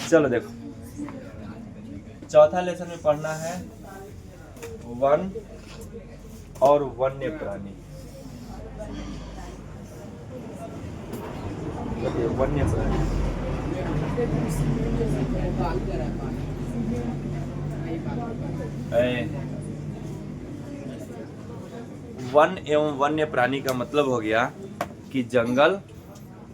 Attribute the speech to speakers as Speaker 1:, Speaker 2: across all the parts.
Speaker 1: चलो देखो, चौथा लेसन में पढ़ना है वन और वन्य प्राणी। वन्य प्राणी, वन एवं वन्य प्राणी का मतलब हो गया कि जंगल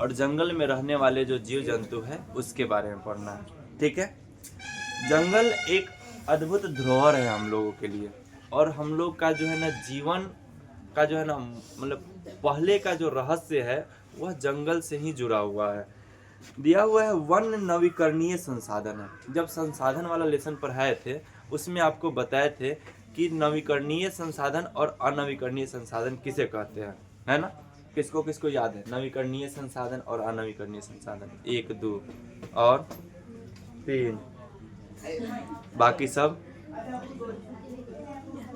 Speaker 1: और जंगल में रहने वाले जो जीव जंतु है उसके बारे में पढ़ना है। ठीक है, जंगल एक अद्भुत धरोहर है हम लोगों के लिए, और हम लोग का जो है ना जीवन का जो है ना मतलब पहले का जो रहस्य है वह जंगल से ही जुड़ा हुआ है। दिया हुआ है वन नवीकरणीय संसाधन है। जब संसाधन वाला लेसन पढ़ाए थे उसमें आपको बताए थे कि नवीकरणीय संसाधन और अनवीकरणीय संसाधन किसे कहते हैं, है ना। किसको किसको याद है नवीकरणीय संसाधन और अनवीकरणीय संसाधन? 1 2 और 3, बाकी सब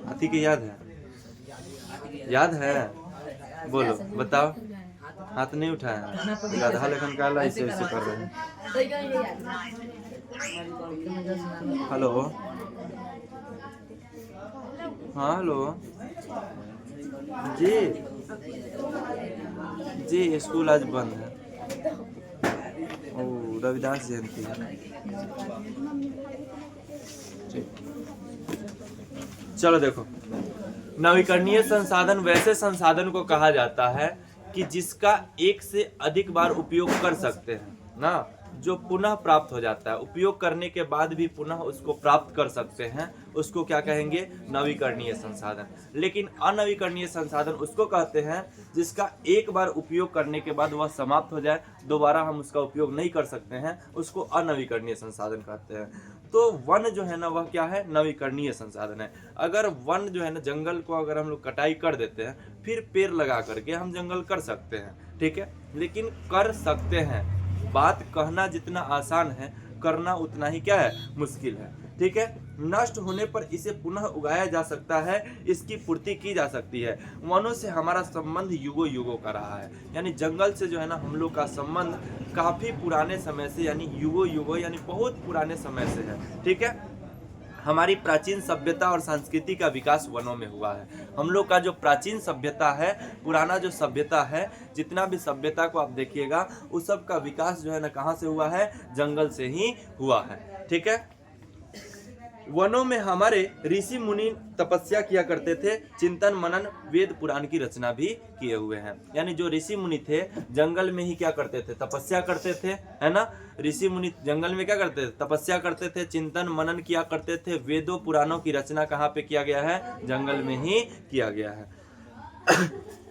Speaker 1: हाथी के याद है? याद है, बोलो बताओ। हाथ नहीं उठाया, गधा लेखन काला ऐसे ऐसे कर रहे हैं। हेलो, हाँ हेलो जी जी, स्कूल आज बंद है। ओ, रविदास जयंती है। चलो देखो, नवीकरणीय संसाधन वैसे संसाधन को कहा जाता है कि जिसका एक से अधिक बार उपयोग कर सकते हैं ना, जो पुनः प्राप्त हो जाता है, उपयोग करने के बाद भी पुनः उसको प्राप्त कर सकते हैं, उसको क्या कहेंगे? नवीकरणीय संसाधन। लेकिन अनवीकरणीय संसाधन उसको कहते हैं जिसका एक बार उपयोग करने के बाद वह समाप्त हो जाए, दोबारा हम उसका उपयोग नहीं कर सकते हैं, उसको अनवीकरणीय संसाधन कहते हैं। तो वन जो है ना वह क्या है? नवीकरणीय संसाधन है। अगर वन जो है ना, जंगल को अगर हम लोग कटाई कर देते हैं फिर पेड़ लगा करके हम जंगल कर सकते हैं, ठीक है, लेकिन कर सकते हैं। बात कहना जितना आसान है, करना उतना ही क्या है? मुश्किल है। ठीक है, नष्ट होने पर इसे पुनः उगाया जा सकता है, इसकी पूर्ति की जा सकती है। वनों से हमारा संबंध युगों युगों का रहा है, यानी जंगल से जो है ना हम लोग का संबंध काफी पुराने समय से, यानी युगों युगों यानी बहुत पुराने समय से है। ठीक है, हमारी प्राचीन सभ्यता और संस्कृति का विकास वनों में हुआ है। हम लोग का जो प्राचीन सभ्यता है, पुराना जो सभ्यता है, जितना भी सभ्यता को आप देखिएगा उस सब का विकास जो है ना कहाँ से हुआ है? जंगल से ही हुआ है। ठीक है, वनों में हमारे ऋषि मुनि तपस्या किया करते थे, चिंतन मनन वेद पुराण की रचना भी किए हुए हैं। यानी जो ऋषि मुनि थे जंगल में ही क्या करते थे? तपस्या करते थे, है ना। ऋषि मुनि जंगल में क्या करते थे? तपस्या करते थे, चिंतन मनन किया करते थे। वेदों पुराणों की रचना कहाँ पे किया गया है? जंगल में ही किया गया है।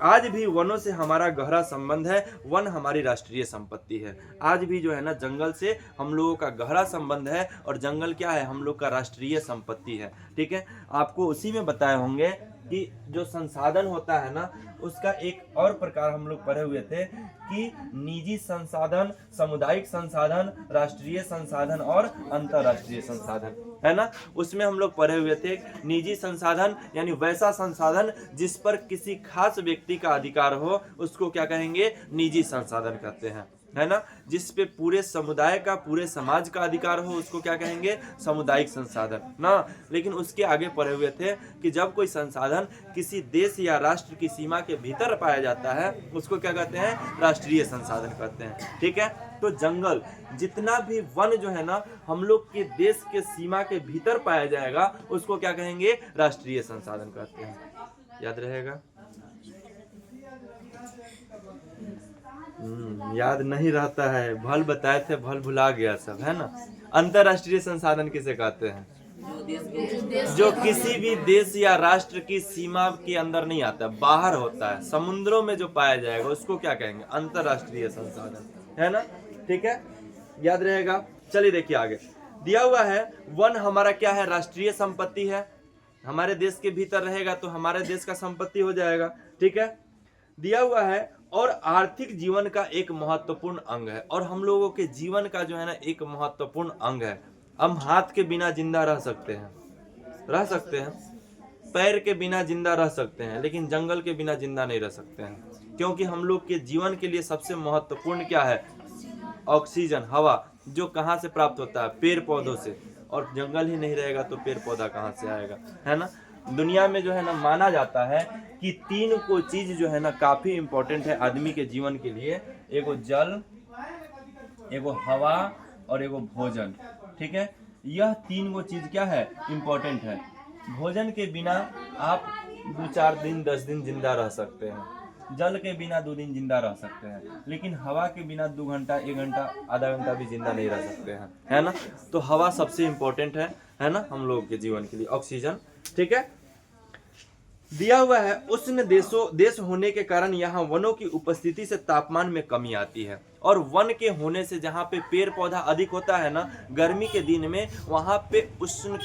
Speaker 1: आज भी वनों से हमारा गहरा संबंध है। वन हमारी राष्ट्रीय संपत्ति है। आज भी जो है ना जंगल से हम लोगों का गहरा संबंध है, और जंगल क्या है? हम लोग का राष्ट्रीय संपत्ति है। ठीक है, आपको उसी में बताए होंगे कि जो संसाधन होता है ना उसका एक और प्रकार हम लोग पढ़े हुए थे कि निजी संसाधन, सामुदायिक संसाधन, राष्ट्रीय संसाधन और अंतरराष्ट्रीय संसाधन, है ना। उसमें हम लोग पढ़े हुए थे निजी संसाधन यानी वैसा संसाधन जिस पर किसी खास व्यक्ति का अधिकार हो, उसको क्या कहेंगे? निजी संसाधन कहते हैं, है ना। जिस पे पूरे समुदाय का, पूरे समाज का अधिकार हो उसको क्या कहेंगे? सामुदायिक संसाधन ना। लेकिन उसके आगे पढ़े हुए थे कि जब कोई संसाधन किसी देश या राष्ट्र की सीमा के भीतर पाया जाता है उसको क्या कहते हैं? राष्ट्रीय संसाधन कहते हैं। ठीक है, तो जंगल जितना भी वन जो है ना हम लोग के देश के सीमा के भीतर पाया जाएगा उसको क्या कहेंगे? राष्ट्रीय संसाधन कहते हैं। याद रहेगा? याद नहीं रहता है, भल बताए थे, भल भुला गया सब, है ना। अंतरराष्ट्रीय संसाधन किसे कहते हैं? जो किसी भी देश या राष्ट्र की सीमा के अंदर नहीं आता, बाहर होता है, समुद्रों में जो पाया जाएगा उसको क्या कहेंगे? अंतरराष्ट्रीय संसाधन, है ना। ठीक है, याद रहेगा। चलिए देखिए आगे दिया हुआ है, वन हमारा क्या है? राष्ट्रीय संपत्ति है। हमारे देश के भीतर रहेगा तो हमारे देश का संपत्ति हो जाएगा। ठीक है, दिया हुआ है और आर्थिक जीवन का एक महत्वपूर्ण अंग है, और हम लोगों के जीवन का जो है ना एक महत्वपूर्ण अंग है। हम हाथ के बिना जिंदा रह सकते हैं, पैर के बिना जिंदा रह सकते हैं, लेकिन जंगल के बिना जिंदा नहीं रह सकते हैं, क्योंकि हम लोग के जीवन के लिए सबसे महत्वपूर्ण क्या है? ऑक्सीजन, हवा। जो कहाँ से प्राप्त होता है? पेड़ पौधों से। और जंगल ही नहीं रहेगा तो पेड़ पौधा कहाँ से आएगा, है ना। दुनिया में जो है ना माना जाता है कि 3 को चीज जो है ना काफी इंपॉर्टेंट है आदमी के जीवन के लिए। एगो जल, एगो हवा और एगो भोजन, ठीक है। यह 3 गो चीज क्या है? इंपॉर्टेंट है। भोजन के बिना आप 2-4 दिन 10 दिन जिंदा रह सकते हैं, जल के बिना 2 दिन जिंदा रह सकते हैं, लेकिन हवा के बिना 2 घंटा, 1 घंटा, आधा घंटा भी जिंदा नहीं रह सकते हैं, है ना। तो हवा सबसे इम्पोर्टेंट है ना हम लोग के जीवन के लिए, ऑक्सीजन, ठीक है। दिया हुआ है उष्ण देश होने के कारण यहाँ वनों की उपस्थिति से तापमान में कमी आती है। और वन के होने से जहाँ पे पेड़ पौधा अधिक होता है ना, गर्मी के दिन में वहाँ पे उष्ण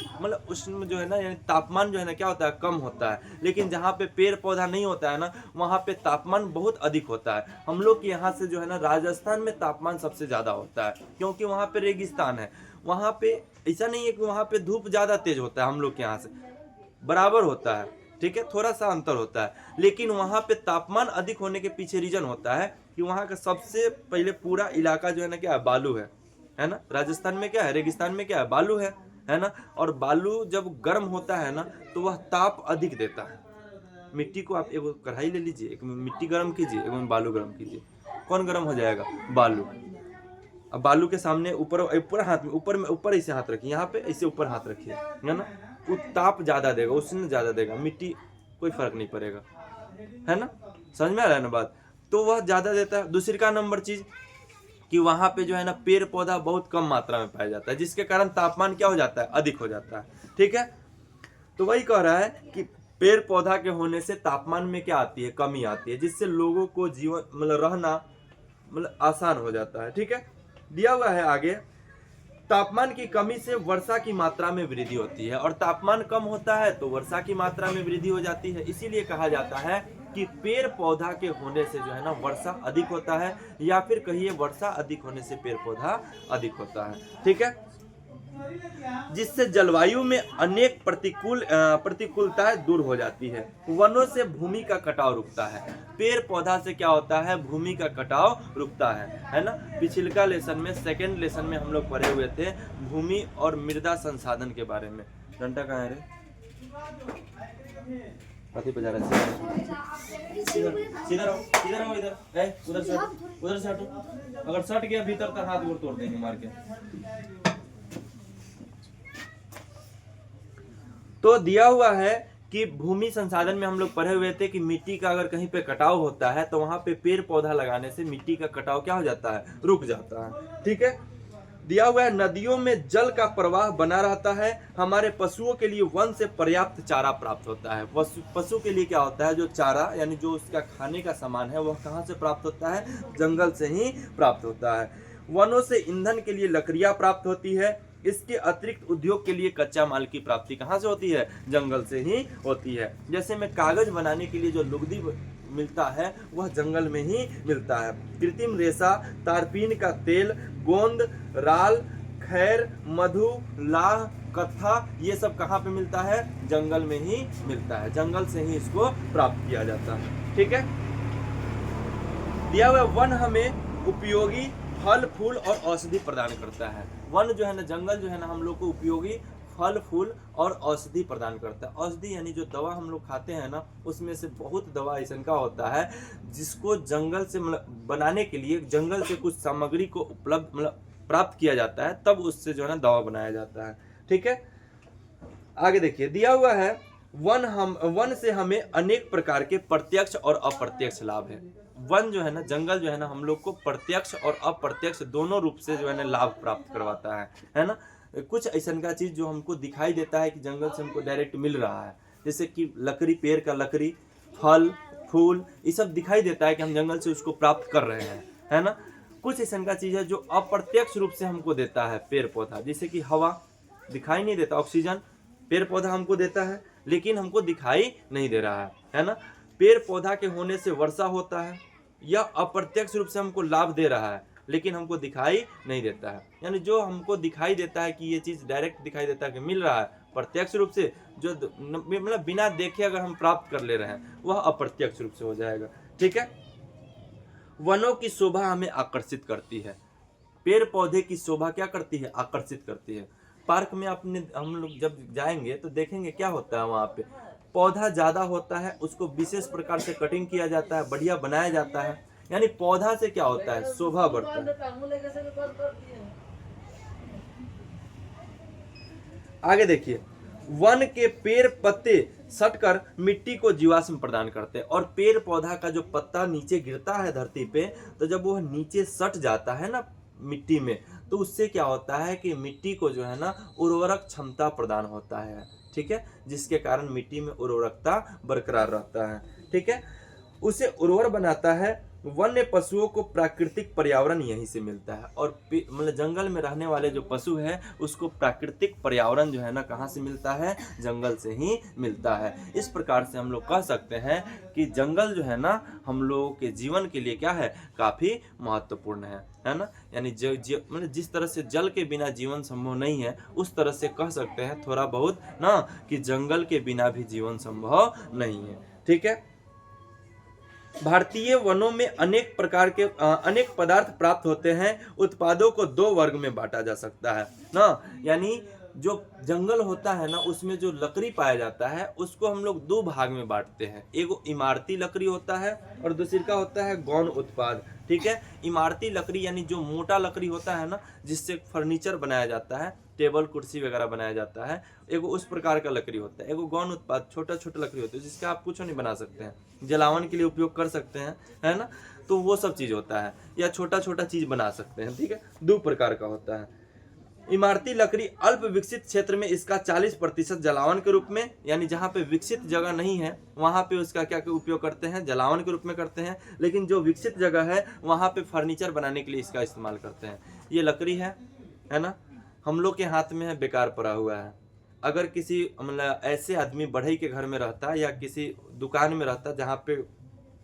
Speaker 1: जो है ना, यानी तापमान जो है ना क्या होता है? कम होता है। लेकिन जहाँ पे पेड़ पौधा नहीं होता है ना, वहाँ पे तापमान बहुत अधिक होता है। हम लोग के यहाँ से जो है ना राजस्थान में तापमान सबसे ज्यादा होता है, क्योंकि वहाँ पे रेगिस्तान है। वहाँ पे ऐसा नहीं है कि वहाँ पे धूप ज्यादा तेज होता है, हम लोग के यहाँ से बराबर होता है, ठीक है, थोड़ा सा अंतर होता है। लेकिन वहाँ पे तापमान अधिक होने के पीछे रीजन होता है कि वहाँ का सबसे पहले पूरा इलाका जो है ना क्या है? बालू है ना। राजस्थान में क्या है? रेगिस्तान में क्या है? बालू है ना। और बालू जब गर्म होता है ना तो वह ताप अधिक देता है। मिट्टी को आप एक कढ़ाई ले लीजिए, एक में मिट्टी गर्म कीजिए, एक में बालू गर्म कीजिए, कौन गर्म हो जाएगा? बालू। अब बालू के सामने ऊपर हाथ में ऊपर ऐसे हाथ रखिए, यहाँ पे ऐसे ऊपर हाथ रखिए, है ना। वो ताप ज्यादा देगा, उष्ण ज्यादा देगा, मिट्टी कोई फर्क नहीं पड़ेगा, है ना। समझ में आ रहा है ना बात? तो वह ज्यादा देता है। दूसरी का नंबर चीज कि वहां पे जो है ना पेड़ पौधा बहुत कम मात्रा में पाया जाता है, जिसके कारण तापमान क्या हो जाता है? अधिक हो जाता है, ठीक है। तो वही कह रहा है कि पेड़ पौधा के होने से तापमान में क्या आती है? कमी आती है, जिससे लोगों को जीवन रहना आसान हो जाता है, ठीक है। दिया हुआ है आगे, तापमान की कमी से वर्षा की मात्रा में वृद्धि होती है। और तापमान कम होता है तो वर्षा की मात्रा में वृद्धि हो जाती है। इसीलिए कहा जाता है कि पेड़ पौधा के होने से जो है ना वर्षा अधिक होता है, या फिर कहिए वर्षा अधिक होने से पेड़ पौधा अधिक होता है, ठीक है। जिससे जलवायु में अनेक प्रतिकूलताएं दूर हो जाती है। वनों से भूमि का कटाव रुकता है। पेड़ पौधा से क्या होता है? भूमि का कटाव रुकता है ना। पिछले लेसन में, सेकंड लेसन में हम लोग पढ़े हुए थे भूमि और मृदा संसाधन के बारे में। डंडा कहाँ है रे? कथी पे जा रहा है? सीधा रहो, इधर, उधर से हटो। अगर सट गया भीतर तो हाथ गोड़ तोड़ देंगे मार के। तो दिया हुआ है कि भूमि संसाधन में हम लोग पढ़े हुए थे कि मिट्टी का अगर कहीं पे कटाव होता है तो वहां पे पेड़ पौधा लगाने से मिट्टी का कटाव क्या हो जाता है? रुक जाता है, ठीक है। दिया हुआ है नदियों में जल का प्रवाह बना रहता है। हमारे पशुओं के लिए वन से पर्याप्त चारा प्राप्त होता है। पशु के लिए क्या होता है? जो चारा यानी जो उसका खाने का सामान है वह कहाँ से प्राप्त होता है? जंगल से ही प्राप्त होता है। वनों से ईंधन के लिए लकड़ियां प्राप्त होती है। इसके अतिरिक्त उद्योग के लिए कच्चा माल की प्राप्ति कहाँ से होती है? जंगल से ही होती है। जैसे में कागज बनाने के लिए जो लुगदी मिलता है वह जंगल में ही मिलता है। कृत्रिम रेशा, तारपीन का तेल, गोंद, राल, खैर, मधु, लाह, कत्था, ये सब कहाँ पे मिलता है? जंगल में ही मिलता है। जंगल से ही इसको प्राप्त किया जाता है, ठीक है। दिया हुआ वन हमें उपयोगी फल फूल और औषधि प्रदान करता है। वन जो है ना, जंगल जो है ना हम लोग को उपयोगी फल फूल और औषधि प्रदान करता है। औषधि यानी जो दवा हम लोग खाते हैं ना, उसमें से बहुत दवा ऐसा का होता है जिसको जंगल से बनाने के लिए जंगल से कुछ सामग्री को उपलब्ध प्राप्त किया जाता है, तब उससे जो है ना दवा बनाया जाता है, ठीक है। आगे देखिए, दिया हुआ है वन से हमें अनेक प्रकार के प्रत्यक्ष और अप्रत्यक्ष लाभ है। वन जो है ना, जंगल जो है ना हम लोग को प्रत्यक्ष और अप्रत्यक्ष दोनों रूप से जो है ना लाभ प्राप्त करवाता है ना। कुछ ऐसा का चीज जो हमको दिखाई देता है कि जंगल से हमको डायरेक्ट मिल रहा है, जैसे कि लकड़ी, पेड़ का लकड़ी, फल फूल, ये सब दिखाई देता है कि हम जंगल से उसको प्राप्त कर रहे हैं, है ना। कुछ ऐसा का चीज है जो अप्रत्यक्ष रूप से हमको देता है पेड़ पौधा, जैसे कि हवा दिखाई नहीं देता, ऑक्सीजन पेड़ पौधा हमको देता है लेकिन हमको दिखाई नहीं दे रहा है ना। पेड़ पौधा के होने से वर्षा होता है, यह अप्रत्यक्ष रूप से हमको लाभ दे रहा है लेकिन हमको दिखाई नहीं देता है। यानी जो हमको दिखाई देता है कि ये चीज डायरेक्ट दिखाई देता है कि मिल रहा है प्रत्यक्ष रूप से, जो बिना देखे अगर हम प्राप्त कर ले रहे हैं वह अप्रत्यक्ष रूप से हो जाएगा, ठीक है। वनों की शोभा हमें आकर्षित करती है। पेड़ पौधे की शोभा क्या करती है, आकर्षित करती है। पार्क में हम लोग जब जाएंगे तो देखेंगे क्या होता है, वहाँ पे पौधा ज्यादा होता है, उसको विशेष प्रकार से कटिंग किया जाता है, बढ़िया बनाया जाता है, यानी पौधा से क्या होता है, शोभा बढ़ता है। आगे देखिए, वन के पेड़ पत्ते सटकर मिट्टी को जीवाश्म प्रदान करते हैं, और पेड़ पौधा का जो पत्ता नीचे गिरता है धरती पे, तो जब वह नीचे सट जाता है ना मिट्टी में, तो उससे क्या होता है कि मिट्टी को जो है ना उर्वरक क्षमता प्रदान होता है, ठीक है, जिसके कारण मिट्टी में उर्वरकता बरकरार रहता है, ठीक है, उसे उर्वर बनाता है। वन्य पशुओं को प्राकृतिक पर्यावरण यहीं से मिलता है, और मतलब जंगल में रहने वाले जो पशु है उसको प्राकृतिक पर्यावरण जो है ना कहाँ से मिलता है, जंगल से ही मिलता है। इस प्रकार से हम लोग कह सकते हैं कि जंगल जो है ना हम लोगों के जीवन के लिए क्या है, काफी महत्वपूर्ण है ना। यानी मतलब जिस तरह से जल के बिना जीवन संभव नहीं है, उस तरह से कह सकते हैं थोड़ा बहुत ना कि जंगल के बिना भी जीवन संभव नहीं है, ठीक है। भारतीय वनों में अनेक प्रकार के अनेक पदार्थ प्राप्त होते हैं। उत्पादों को दो वर्ग में बांटा जा सकता है ना, यानी जो जंगल होता है ना उसमें जो लकड़ी पाया जाता है उसको हम लोग दो भाग में बांटते हैं। एगो इमारती लकड़ी होता है और दूसरी का होता है गौण उत्पाद, ठीक है। इमारती लकड़ी यानी जो मोटा लकड़ी होता है ना, जिससे फर्नीचर बनाया जाता है, टेबल कुर्सी वगैरह बनाया जाता है, एगो उस प्रकार का लकड़ी होता है। एगो गौण उत्पाद छोटा छोटा लकड़ी होता है जिसका आप कुछ नहीं बना सकते हैं, जलावन के लिए उपयोग कर सकते हैं, है ना, तो वो सब चीज होता है, या छोटा छोटा चीज बना सकते हैं, ठीक है। दो प्रकार का होता है। इमारती लकड़ी अल्प विकसित क्षेत्र में इसका 40% जलावन के रूप में, यानी जहाँ पे विकसित जगह नहीं है वहाँ पे उसका क्या उपयोग करते हैं, जलावन के रूप में करते हैं, लेकिन जो विकसित जगह है वहाँ पे फर्नीचर बनाने के लिए इसका इस्तेमाल करते हैं। ये लकड़ी है ना, हम लोग के हाथ में है, बेकार पड़ा हुआ है। अगर किसी मतलब ऐसे आदमी बढ़ई के घर में रहता है या किसी दुकान में रहता है जहाँ पे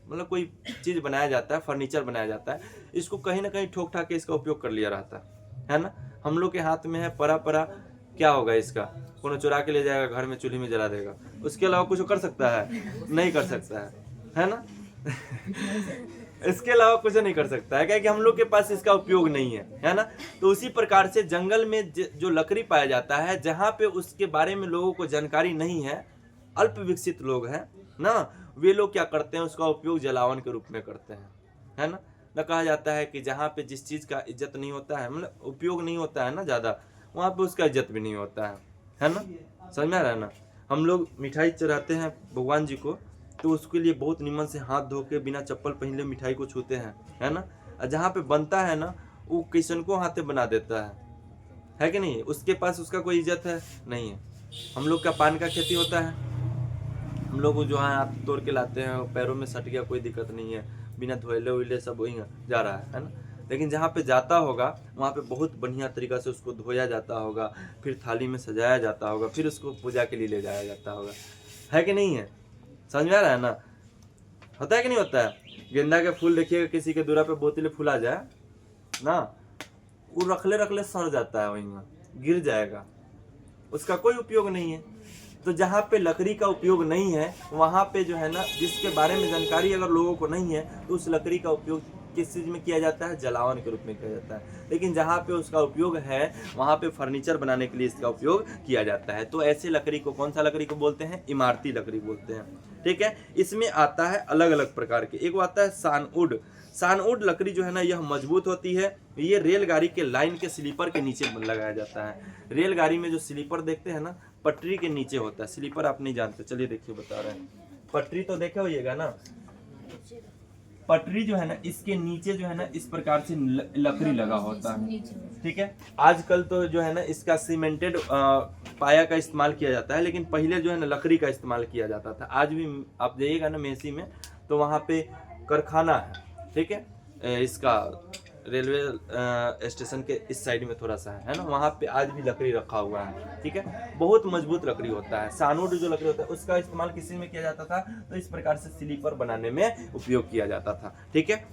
Speaker 1: मतलब कोई चीज बनाया जाता है, फर्नीचर बनाया जाता है, इसको कहीं ना कहीं ठोक ठाक के इसका उपयोग कर लिया रहता है ना। हम लोग के हाथ में है, परा परा क्या होगा इसका, कोनो चुरा के ले जाएगा घर में, चूल्ही में जला देगा, उसके अलावा कुछ कर सकता है, नहीं कर सकता है ना। इसके अलावा कुछ नहीं कर सकता है, क्योंकि हम लोग के पास इसका उपयोग नहीं है ना। तो उसी प्रकार से जंगल में जो लकड़ी पाया जाता है, जहाँ पे उसके बारे में लोगों को जानकारी नहीं है, अल्प विकसित लोग हैं ना, वे लोग क्या करते हैं, उसका उपयोग जलावन के रूप में करते हैं, है ना। न कहा जाता है कि जहाँ पे जिस चीज का इज्जत नहीं होता है, मतलब उपयोग नहीं होता है ना ज्यादा, वहाँ पे उसका इज्जत भी नहीं होता है ना। समझ में आ रहा है ना। हम लोग मिठाई चढ़ाते हैं भगवान जी को, तो उसके लिए बहुत निमन से हाथ धो के बिना चप्पल पहले मिठाई को छूते हैं, है ना। और जहाँ पे बनता है ना वो किशन को हाथे बना देता है कि नहीं, उसके पास उसका कोई इज्जत है नहीं है। हम लोग का पान का खेती होता है, हम लोग जो है हाथ तोड़ के लाते हैं, पैरों में सट गया कोई दिक्कत नहीं है, बिना धोएले उले सब वही जा रहा है ना। लेकिन जहाँ पे जाता होगा वहाँ पे बहुत बढ़िया तरीका से उसको धोया जाता होगा, फिर थाली में सजाया जाता होगा, फिर उसको पूजा के लिए ले जाया जाता होगा, है कि नहीं है। समझ में आ रहा है ना, होता है कि नहीं होता है। गेंदा के फूल देखिएगा, किसी के दूरा पे बोतले फूल आ जाए ना, वो रखले रखले सड़ जाता है, वहीं गिर जाएगा, उसका कोई उपयोग नहीं है। तो जहाँ पे लकड़ी का उपयोग नहीं है वहाँ पे जो है ना, जिसके बारे में जानकारी अगर लोगों को नहीं है, तो उस लकड़ी का उपयोग किस चीज में किया जाता है, जलावन के रूप में किया जाता है। लेकिन जहाँ पे उसका उपयोग है वहाँ पे फर्नीचर बनाने के लिए इसका उपयोग किया जाता है। तो ऐसे लकड़ी को कौन सा लकड़ी को बोलते हैं, इमारती लकड़ी बोलते हैं, ठीक है। इसमें आता है अलग अलग प्रकार के, एक आता है सानवुड। सानवुड लकड़ी जो है ना यह मजबूत होती है, ये रेलगाड़ी के लाइन के स्लीपर के नीचे लगाया जाता है। रेलगाड़ी में जो स्लीपर देखते हैं ना, पटरी के नीचे होता है, स्लीपर आप नहीं जानते, चलिए देखिए बता रहे हैं। पटरी तो देखे होइएगा ना, पटरी जो है ना इसके नीचे जो है ना इस प्रकार से लकड़ी लगा होता है, ठीक है। आजकल तो जो है ना इसका सीमेंटेड पाया का इस्तेमाल किया जाता है, लेकिन पहले जो है ना लकड़ी का इस्तेमाल किया जाता था। आज भी आप जाइएगा ना मेसी में, तो वहाँ पे कारखाना है, ठीक है, इसका रेलवे स्टेशन के इस साइड में थोड़ा सा है ना, वहाँ पे आज भी लकड़ी रखा हुआ है, ठीक है। बहुत मजबूत लकड़ी होता है। सानवुड जो लकड़ी होता है उसका इस्तेमाल किसी में किया जाता था, तो इस प्रकार से स्लीपर बनाने में उपयोग किया जाता था, ठीक है।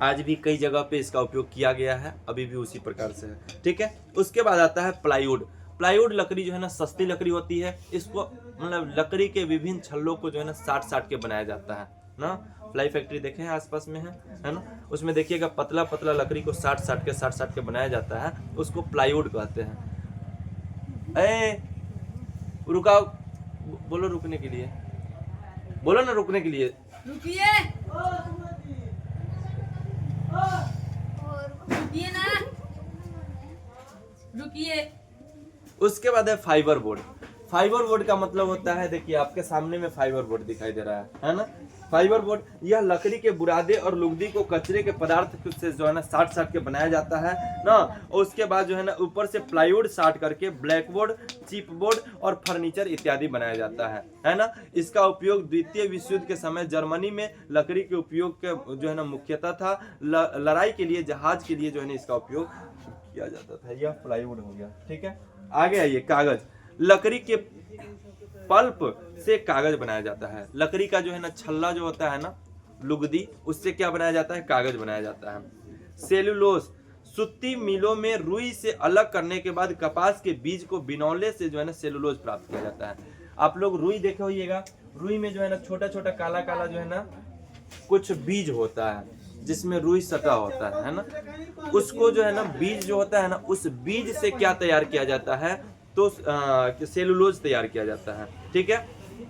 Speaker 1: आज भी कई जगह पे इसका उपयोग किया गया है, अभी भी उसी प्रकार से है, ठीक है। उसके बाद आता है प्लाईवुड। प्लाईवुड लकड़ी जो है ना सस्ती लकड़ी होती है, इसको मतलब लकड़ी के विभिन्न छल्लों को जो है ना साट के बनाया जाता है ना, प्लाई फैक्ट्री देखे हैं आसपास में है ना, उसमें देखिएगा पतला पतला लकड़ी को साट साट के बनाया जाता है, उसको प्लाईवुड कहते हैं। ए रुकाओ, बोलो रुकने के लिए, बोलो ना रुकने के लिए।
Speaker 2: रुकिए ना, रुकिए।
Speaker 1: उसके बाद है फाइबर बोर्ड। फाइबर बोर्ड का मतलब होता है, देखिए आपके सामने में फाइबर बोर्ड दिखाई दे रहा है ना। फाइबर बोर्ड यह लकड़ी के बुरादे और लुगदी को कचरे के पदार्थ से जो है ना साट के बनाया जाता है ना, और उसके बाद जो है ना ऊपर से प्लाईवुड साट करके ब्लैक बोर्ड, चिप बोर्ड और फर्नीचर इत्यादि बनाया जाता है ना। इसका उपयोग द्वितीय विश्व युद्ध के समय जर्मनी में लकड़ी के उपयोग के जो है ना मुख्यतः था। लड़ाई के लिए, जहाज के लिए जो है ना इसका उपयोग किया जाता था। यह प्लाईवुड हो गया, ठीक है। आगे आइए, कागज। लकड़ी के पल्प से कागज बनाया जाता है। लकड़ी का जो है ना छल्ला जो होता है ना, लुगदी, उससे क्या बनाया जाता है? कागज बनाया जाता है। सेलुलोज, सुत्ती मिलों में रुई से अलग करने के बाद कपास के बीज को बिनौले से जो है ना सेलुलोज प्राप्त किया जाता है। आप लोग रुई देखे होइएगा, रुई में जो है ना छोटा छोटा काला काला जो है ना कुछ बीज होता है जिसमें रुई सटा होता है ना। उसको जो है ना बीज जो होता है ना, उस बीज से क्या तैयार किया जाता है? तो सेलुलोज तैयार किया जाता है, ठीक है।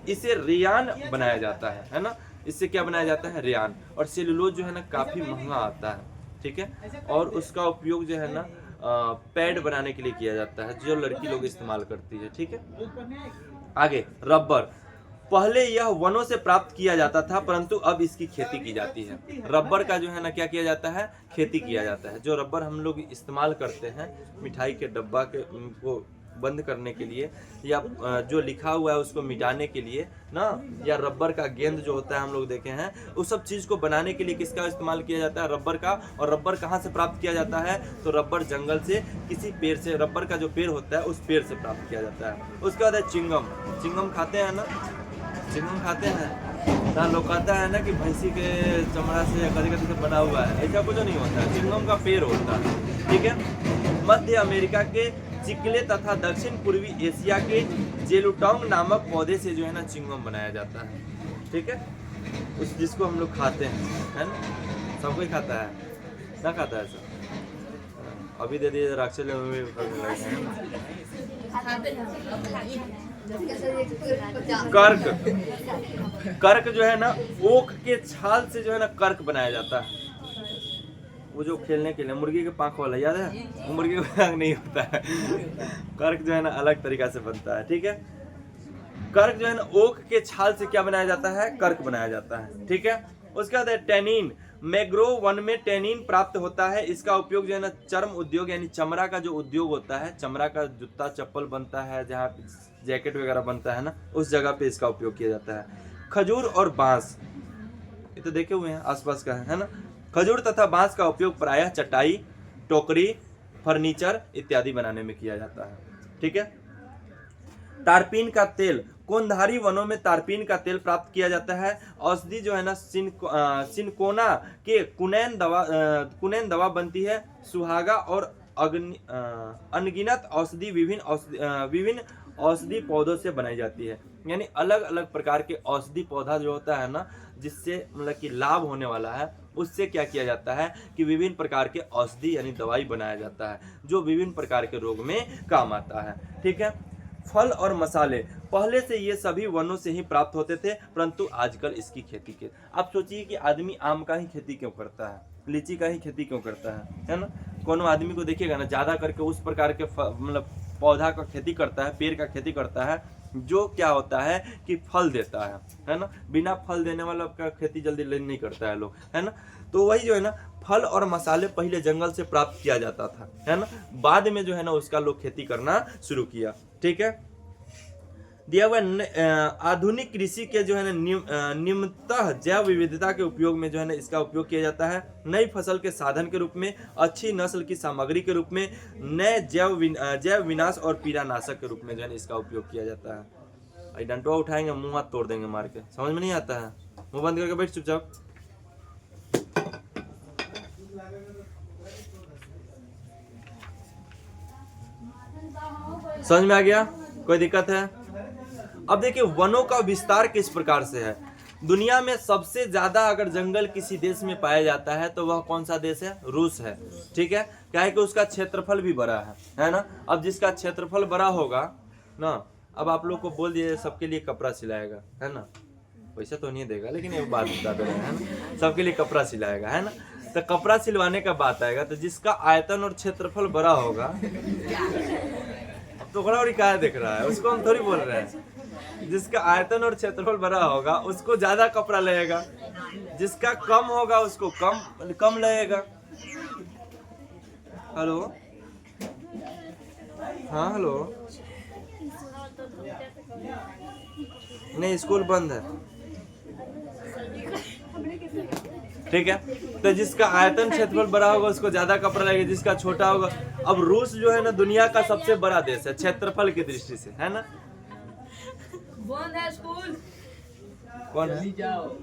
Speaker 1: इसे रेयान बनाया जाता है ना। इससे क्या बनाया जाता है? रेयान। और सेलुलोज जो है ना काफी महंगा आता है, ठीक है। और उसका उपयोग जो है ना पैड बनाने के लिए किया जाता है, जो लड़की लोग इस्तेमाल करती है, ठीक है। आगे, रबर। पहले यह वनों से प्राप्त किया जाता था, परंतु अब इसकी खेती की जाती है। रबर का जो है ना क्या किया जाता है? खेती किया जाता है। जो रबर हम लोग इस्तेमाल करते हैं मिठाई के डब्बा के को बंद करने के लिए, या जो लिखा हुआ है उसको मिटाने के लिए ना, या रबर का गेंद जो होता है हम लोग देखे हैं, उस सब चीज को बनाने के लिए किसका इस्तेमाल किया जाता है? रबर का। और रबर कहाँ से प्राप्त किया जाता है? तो रबर जंगल से, किसी पेड़ से, रबर का जो पेड़ होता है उस पेड़ से प्राप्त किया जाता है। उसके बाद है चिंगम। चिंगम खाते हैं ना, चिंगम खाते हैं ना। लोग कहता है ना कि भैंसी के चमड़ा से कभी कभी से बना हुआ है, ऐसा कुछ नहीं होता है। चिंगम का पेड़ होता है, ठीक है। मध्य अमेरिका के चिकले तथा दक्षिण पूर्वी एशिया के जेलुटोंग नामक पौधे से जो है ना चिंगम बनाया जाता है, ठीक है। उस जिसको हम लोग खाते हैं, है ना। सब कोई खाता है ना? खाता है सब। अभी दे दिए राक्षस कर्क। कर्क जो है ना ओक के छाल से जो है ना कर्क बनाया जाता है। वो जो खेलने के लिए मुर्गी के पाँख वाला, याद है? वो मुर्गी के पाँख नहीं होता है। कर्क जो है ना अलग तरीका से बनता है, ठीक है। कर्क जो है ना ओक के छाल से क्या बनाया जाता है? कर्क बनाया जाता है, ठीक है। उसके बाद टैनिन। मैंग्रोव वन में टैनिन प्राप्त होता है। इसका उपयोग जो है ना चर्म उद्योग, यानी चमड़ा का जो उद्योग होता है, चमड़ा का जूता चप्पल बनता है, जहाँ जैकेट वगैरह बनता है ना, उस जगह पे इसका उपयोग किया जाता है। खजूर और बांस, ये तो देखे हुए हैं, आसपास का है ना। खजूर तथा बांस का उपयोग प्रायः चटाई, टोकरी, फर्नीचर इत्यादि बनाने में किया जाता है, ठीक है। तारपीन का तेल। कोनधारी वनों में तारपीन का तेल प्राप्त किया जाता है। औषधि जो है ना सिनकोना के कुनैन दवा बनती है। सुहागा और अनगिनत औषधि विभिन्न औषधि पौधों से बनाई जाती है। यानी अलग अलग प्रकार के औषधि पौधा जो होता है ना, जिससे मतलब कि लाभ होने वाला है, उससे क्या किया जाता है कि विभिन्न प्रकार के औषधि यानी दवाई बनाया जाता है, जो विभिन्न प्रकार के रोग में काम आता है, ठीक है। फल और मसाले। पहले से ये सभी वनों से ही प्राप्त होते थे, परंतु आजकल इसकी खेती के, आप सोचिए कि आदमी आम का ही खेती क्यों करता है, लीची का ही खेती क्यों करता है ना। कोनो आदमी को देखिएगा ना ज्यादा करके उस प्रकार के मतलब पौधा का खेती करता है, पेड़ का खेती करता है, जो क्या होता है कि फल देता है ना। बिना फल देने वाला का खेती जल्दी नहीं करता है लोग, है ना। तो वही जो है ना फल और मसाले पहले जंगल से प्राप्त किया जाता था, है ना। बाद में जो है ना उसका लोग खेती करना शुरू किया, ठीक है। दिया हुआ आधुनिक कृषि के जो है ना निम्नतः जैव विविधता के उपयोग में जो है ना इसका उपयोग किया जाता है। नई फसल के साधन के रूप में, अच्छी नस्ल की सामग्री के रूप में, नए जैव विनाश और पीड़ानाशक के रूप में जो है ना इसका उपयोग किया जाता है। डंडा उठाएंगे मुंह हाथ तोड़ देंगे मार के, समझ में नहीं आता है। मुंह बंद करके बैठ चुपचाप। समझ में आ गया? कोई दिक्कत है? अब देखिए वनों का विस्तार किस प्रकार से है। दुनिया में सबसे ज्यादा अगर जंगल किसी देश में पाया जाता है तो वह कौन सा देश है? रूस है। ठीक है, क्या है कि उसका क्षेत्रफल भी बड़ा है ना। अब जिसका क्षेत्रफल बड़ा होगा ना, अब आप लोग को बोल दिए सबके लिए कपड़ा सिलाएगा, है ना, पैसा तो नहीं देगा लेकिन ये बात बता दे रहे हैं, है ना, सबके लिए कपड़ा सिलाएगा, है ना। तो कपड़ा सिलवाने का बात आएगा तो जिसका आयतन और क्षेत्रफल बड़ा होगा, अब तो बड़ा और क्या देख रहा है, उसको हम थोड़ी बोल रहे हैं, जिसका आयतन और क्षेत्रफल बड़ा होगा उसको ज्यादा कपड़ा लगेगा, जिसका कम होगा उसको कम लगेगा। हेलो, हाँ हेलो, नहीं स्कूल बंद है। ठीक है, तो जिसका आयतन क्षेत्रफल बड़ा होगा उसको ज्यादा कपड़ा लगेगा, जिसका छोटा होगा। अब रूस जो है ना दुनिया का सबसे बड़ा देश है क्षेत्रफल की दृष्टि से, है ना।
Speaker 2: बंद है स्कूल।
Speaker 1: कौन है?
Speaker 3: चली जाओ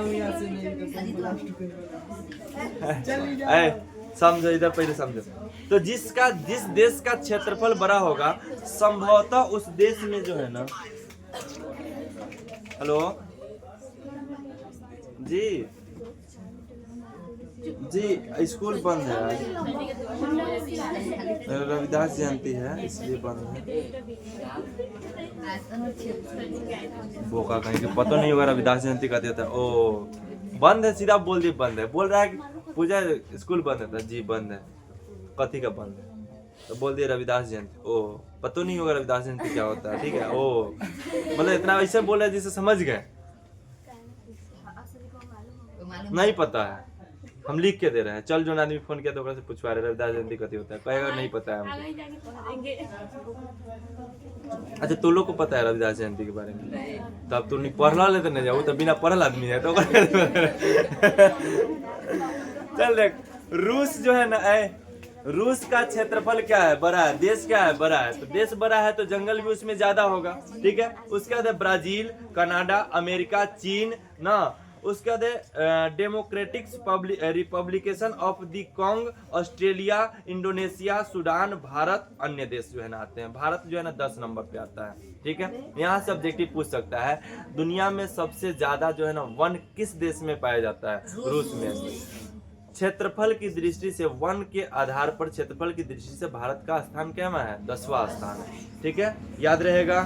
Speaker 3: यहाँ से, नहीं चली जाओ।
Speaker 1: समझो, इधर पहले समझो। तो जिस देश का क्षेत्रफल बड़ा होगा संभवतः उस देश में जो है ना, हेलो जी स्कूल बंद है आज, रविदास जयंती है इसलिए बंद है। बोका कहीं के पता नहीं होगा रविदास जयंती का देता है। ओ बंद है, सीधा बोल दिए बंद है। बोल रहा है कि पूजा स्कूल बंद है। जी बंद है, कथी का बंद है? तो बोल दिए रविदास जयंती। ओ पता नहीं होगा रविदास जयंती क्या होता है। ठीक है, ओ मतलब इतना ऐसे बोल रहे जिसे समझ गए, नहीं पता है, हम लिख के दे रहे हैं। चल जो आदमी फोन किया तो से पूछवा रहे रविदास जयंती कथी होता है, कहेगा नहीं पता है हमको। अच्छा तो लोग को पता है रविदास जयंती के बारे में, तब तू नहीं पढ़ला ले तो नहीं जाओ, तो बिना पढ़ल आदमी है तो चल देख, रूस जो है ना, रूस का क्षेत्रफल क्या है? बड़ा है। देश क्या है? बड़ा है। तो देश बड़ा है तो जंगल भी उसमें ज्यादा होगा। ठीक है, उसके बाद ब्राजील, कनाडा, अमेरिका, चीन ना, उसके बाद democratic republication of the Kong, Australia, Indonesia, Sudan, Bharat, अन्य देश जो है ना आते हैं। भारत जो है ना 10 नंबर पे आता है। ठीक है, यहाँ से ऑब्जेक्टिव पूछ सकता है दुनिया में सबसे ज्यादा जो है ना वन किस देश में पाया जाता है? रूस में। क्षेत्रफल की दृष्टि से, वन के आधार पर क्षेत्रफल की दृष्टि से भारत का स्थान क्या है? 10वां स्थान है। ठीक है, याद रहेगा,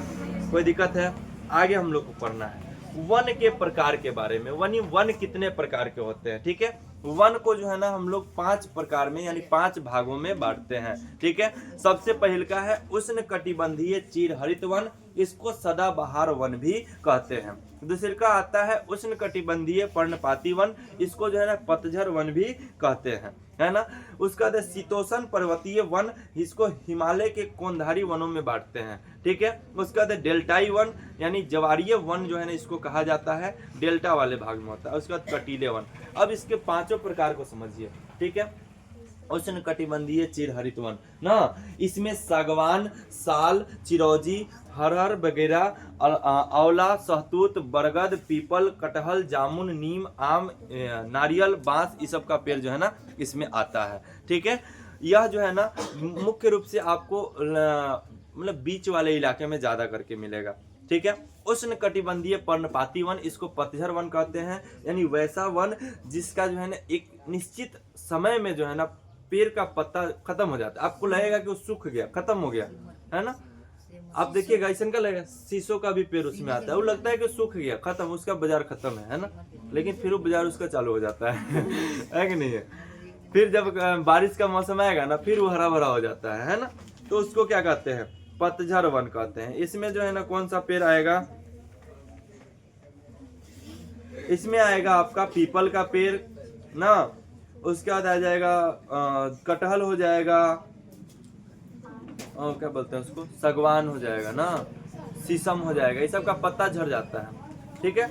Speaker 1: कोई दिक्कत है? आगे हम लोग को पढ़ना है वन के प्रकार के बारे में। वन कितने प्रकार के होते हैं? ठीक है, वन को जो है ना हम लोग 5 प्रकार में यानी 5 भागों में बांटते हैं। ठीक है, सबसे पहले का है उष्ण कटिबंधीय चीर हरित वन, इसको सदाबहार वन भी कहते हैं। दूसरे का आता है उष्ण कटिबंधीय पर्णपाती वन, इसको जो है ना पतझर वन भी कहते हैं, है ना। उसका बाद शीतोष्ण पर्वतीय वन, इसको हिमालय के कोनधारी वनों में बांटते हैं। ठीक है, उसका बाद डेल्टाई वन यानी ज्वारीय वन जो है ना इसको कहा जाता है, डेल्टा वाले भाग में होता है। उसके बाद कटीले वन। अब इसके 5 प्रकार को समझिए। ठीक है, उष्ण कटिबंधीय चिर हरित वन ना, इसमें सागवान, साल, चिरौजी, हरहर वगैरह, आंवला, सहतूत, बरगद, पीपल, कटहल, जामुन, नीम, आम, नारियल, बांस, इस सब का पेड़ जो है ना इसमें आता है। ठीक है, यह जो है ना मुख्य रूप से आपको मतलब बीच वाले इलाके में ज्यादा करके मिलेगा। ठीक है, उष्ण कटिबंधीय पर्णपाती वन, इसको पतझर वन कहते हैं, यानी वैसा वन जिसका जो है ना एक निश्चित समय में जो है ना पेड़ का पत्ता खत्म हो जाता है, आपको लगेगा कि वो सूख गया, खत्म हो गया, है ना। आप देखिएगा ऐसा का लगेगा, शीशो का भी पेड़ उसमें आता है, वो लगता है कि सूख गया, खत्म, उसका बाजार खत्म है ना, लेकिन फिर वो बाजार उसका चालू हो जाता है कि नहीं है। फिर जब बारिश का मौसम आएगा ना फिर वो हरा भरा हो जाता है ना। तो उसको क्या कहते हैं? पतझर वन कहते हैं। इसमें जो है ना कौन सा पेड़ आएगा? इसमें आएगा आपका पीपल का पेड़ ना, उसके बाद आ जाएगा कटहल हो जाएगा, और क्या बोलते हैं उसको, सागवान हो जाएगा ना, शीशम हो जाएगा, ये सब का पत्ता झड़ जाता है। ठीक है,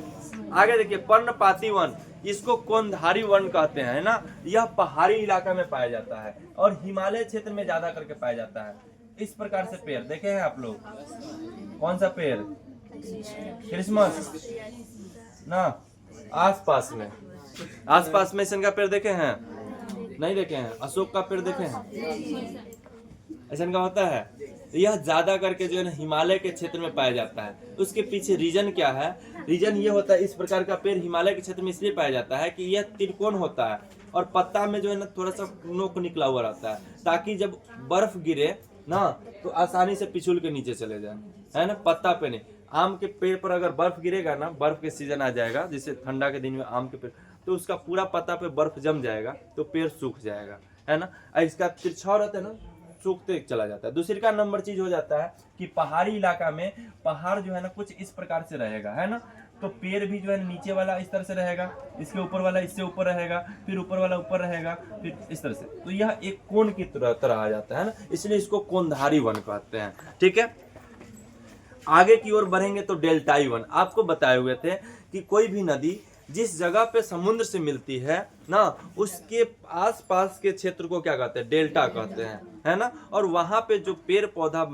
Speaker 1: आगे देखिए पर्णपाती वन, इसको कोनधारी वन कहते हैं, है ना। यह पहाड़ी इलाका में पाया जाता है और हिमालय क्षेत्र में ज्यादा करके पाया जाता है। इस प्रकार से पेड़ देखे हैं आप लोग? कौन सा पेड़? क्रिसमस ना, आसपास में ऐसा का पेड़ देखे हैं? नहीं देखे हैं? अशोक का पेड़ देखे हैं? ऐसा का होता है यह ज्यादा करके जो है ना हिमालय के क्षेत्र में पाया जाता है। उसके पीछे रीजन क्या है? रीजन ये होता है, इस प्रकार का पेड़ हिमालय के क्षेत्र में इसलिए पाया जाता है कि यह त्रिकोण होता है और पत्ता में जो है ना थोड़ा सा नोक निकला हुआ रहता है, ताकि जब बर्फ गिरे ना तो आसानी से पिछुल के नीचे चले जाए, है ना। पत्ता पे नहीं। आम के पेड़ पर अगर बर्फ गिरेगा ना, बर्फ के सीजन आ जाएगा, जैसे ठंडा के दिन में आम के पेड़, तो उसका पूरा पत्ता पे बर्फ जम जाएगा तो पेड़ सूख जाएगा, है ना। और इसका तिरछा रहता है ना, सूखते चला जाता है। दूसरी का नंबर चीज हो जाता है कि पहाड़ी इलाका में पहाड़ जो है ना कुछ इस प्रकार से रहेगा, है ना। तो पेड़ भी जो है नीचे वाला इस तरह से रहेगा, इसके ऊपर वाला इससे ऊपर रहेगा, फिर ऊपर वाला ऊपर रहेगा, फिर इस तरह से। तो यह एक कोण की तरह आ जाता है ना, इसलिए इसको कोणधारी वन कहते हैं। ठीक है, आगे की ओर बढ़ेंगे तो डेल्टाई वन। आपको बताए हुए थे कि कोई भी नदी जिस जगह पे समुद्र से मिलती है ना, उसके आसपास के क्षेत्र को क्या कहते हैं? डेल्टा कहते हैं, है ना। और वहां पे जो पेड़ पौधा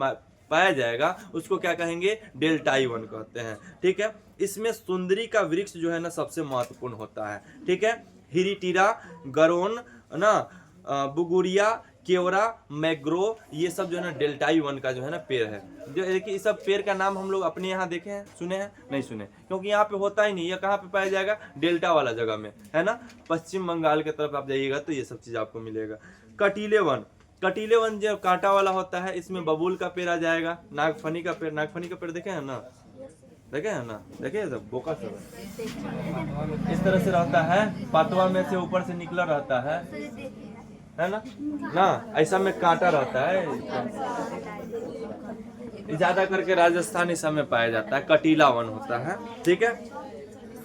Speaker 1: पाया जाएगा उसको क्या कहेंगे? डेल्टाई वन कहते हैं। ठीक है, इसमें सुंदरी का वृक्ष जो है ना सबसे महत्वपूर्ण होता है। ठीक है, हिरिटीरा, गरोन ना, बुगुरिया, केवरा, मैग्रो, ये सब जो है ना डेल्टाई वन का जो है ना पेड़ है। जो देखिए इस सब पेड़ का नाम हम लोग अपने यहाँ देखे हैं, सुने हैं? नहीं सुने, क्योंकि यहाँ पे होता ही नहीं। ये कहाँ पे पाया जाएगा? डेल्टा वाला जगह में, है ना। पश्चिम बंगाल की तरफ आप जाइएगा तो ये सब चीज आपको मिलेगा। कटीले वन, कटीले वन जो कांटा वाला होता है, इसमें बबूल का पेड़ आ जाएगा, नागफनी का पेड़, नागफनी का पेड़ देखे हैं ना, देखे हैं ना, देखे सब बोका सब इस तरह से रहता है, पतवा में से ऊपर से निकला रहता है ना, ऐसा में कांटा रहता है। ज्यादा करके राजस्थान इस समय पाया जाता है, कटीला वन होता है। ठीक है,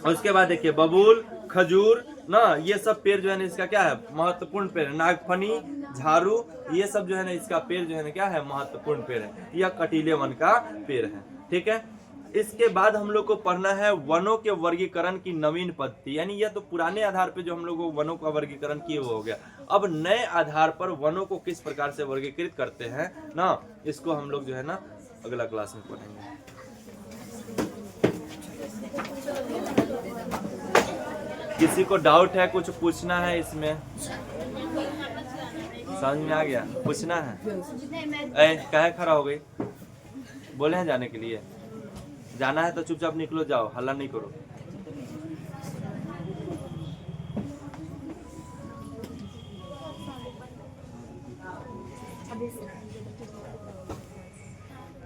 Speaker 1: और उसके बाद देखिए बबूल, खजूर ना, ये सब पेड़ जो है ना इसका क्या है? महत्वपूर्ण पेड़ है। नागफनी, झारू, ये सब जो है ना इसका पेड़ जो है ना क्या है? महत्वपूर्ण पेड़ है। यह कटीले वन का पेड़ है। ठीक है, इसके बाद हम लोग को पढ़ना है वनों के वर्गीकरण की नवीन पद्धति। यानी यह तो पुराने आधार पे जो हम लोग वनों का वर्गीकरण किए वो हो गया। अब नए आधार पर वनों को किस प्रकार से वर्गीकृत करते हैं ना, इसको हम लोग जो है ना अगला क्लास में पढ़ेंगे। किसी को डाउट है, कुछ पूछना है इसमें? समझ में आ गया? पूछना है? काहे खड़ा हो गई? बोले हैं जाने के लिए? जाना है तो चुपचाप निकलो, जाओ, हल्ला नहीं करो।